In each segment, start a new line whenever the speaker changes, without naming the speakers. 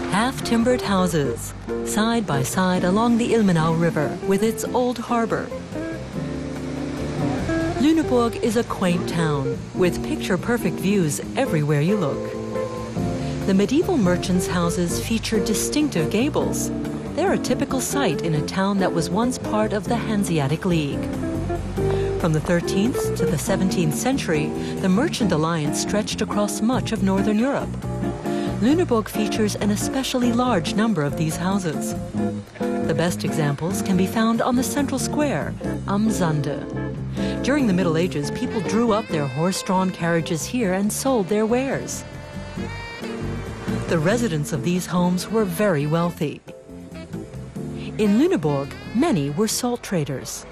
Half-timbered houses, side by side along the Ilmenau River with its old harbor. Lüneburg is a quaint town with picture-perfect views everywhere you look. The medieval merchants' houses feature distinctive gables. They're a typical sight in a town that was once part of the Hanseatic League. From the 13th to the 17th century, the merchant alliance stretched across much of northern Europe. Lüneburg features an especially large number of these houses. The best examples can be found on the central square, Am Sande. During the Middle Ages, people drew up their horse-drawn carriages here and sold their wares. The residents of these homes were very wealthy. In Lüneburg, many were salt traders.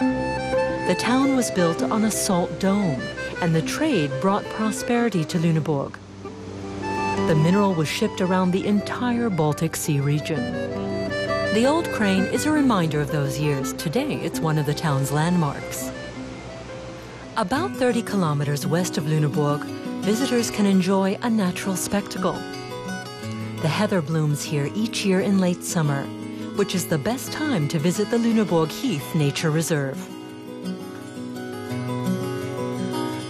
The town was built on a salt dome, and the trade brought prosperity to Lüneburg. The mineral was shipped around the entire Baltic Sea region. The old crane is a reminder of those years. Today, it's one of the town's landmarks. About 30 kilometers west of Lüneburg, visitors can enjoy a natural spectacle. The heather blooms here each year in late summer, which is the best time to visit the Lüneburg Heath Nature Reserve.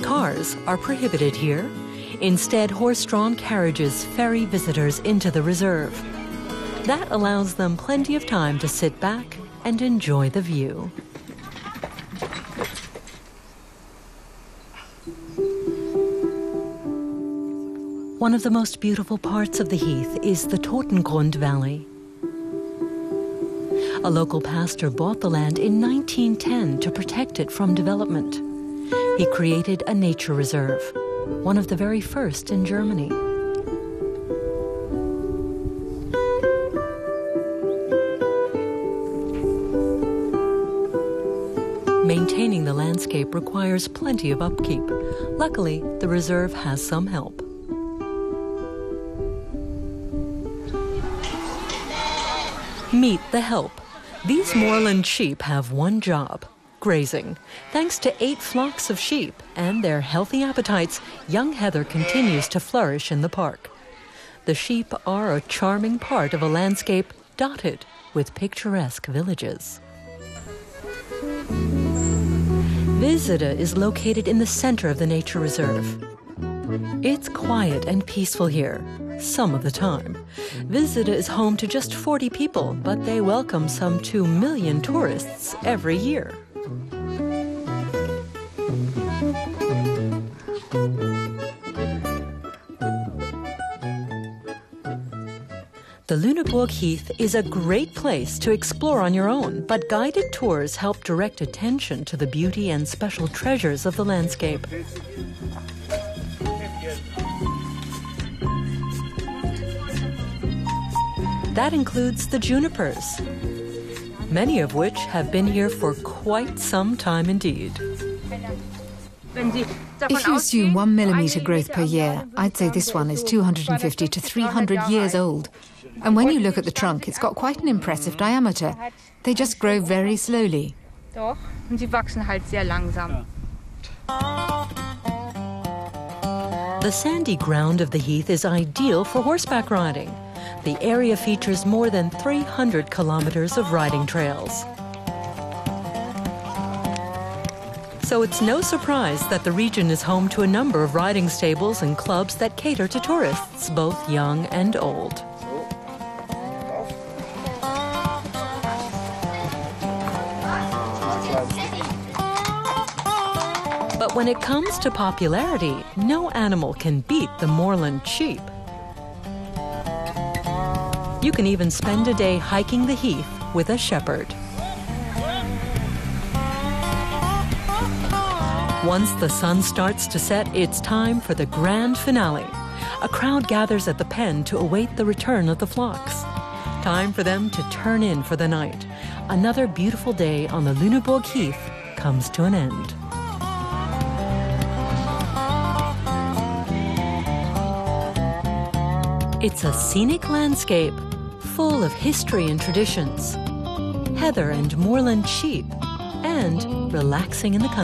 Cars are prohibited here. Instead, horse-drawn carriages ferry visitors into the reserve. That allows them plenty of time to sit back and enjoy the view. One of the most beautiful parts of the Heath is the Totengrund Valley. A local pastor bought the land in 1910 to protect it from development. He created a nature reserve, one of the very first in Germany. Maintaining the landscape requires plenty of upkeep. Luckily, the reserve has some help. Meet the help. These moorland sheep have one job: grazing. Thanks to 8 flocks of sheep and their healthy appetites, young heather continues to flourish in the park. The sheep are a charming part of a landscape dotted with picturesque villages. Visita is located in the center of the nature reserve. It's quiet and peaceful here, some of the time. Visita is home to just 40 people, but they welcome some 2 million tourists every year. The Lüneburg Heath is a great place to explore on your own, but guided tours help direct attention to the beauty and special treasures of the landscape. That includes the junipers, many of which have been here for quite some time indeed.
If you assume 1 millimeter growth per year, I'd say this one is 250 to 300 years old. And when you look at the trunk, it's got quite an impressive diameter. They just grow very slowly.
Doch, und sie wachsen halt sehr langsam.
The sandy ground of the Heath is ideal for horseback riding. The area features more than 300 kilometers of riding trails. So it's no surprise that the region is home to a number of riding stables and clubs that cater to tourists, both young and old. But when it comes to popularity, no animal can beat the moorland sheep. You can even spend a day hiking the Heath with a shepherd. Once the sun starts to set, it's time for the grand finale. A crowd gathers at the pen to await the return of the flocks. Time for them to turn in for the night. Another beautiful day on the Lüneburg Heath comes to an end. It's a scenic landscape full of history and traditions, heather and moorland sheep, and relaxing in the country.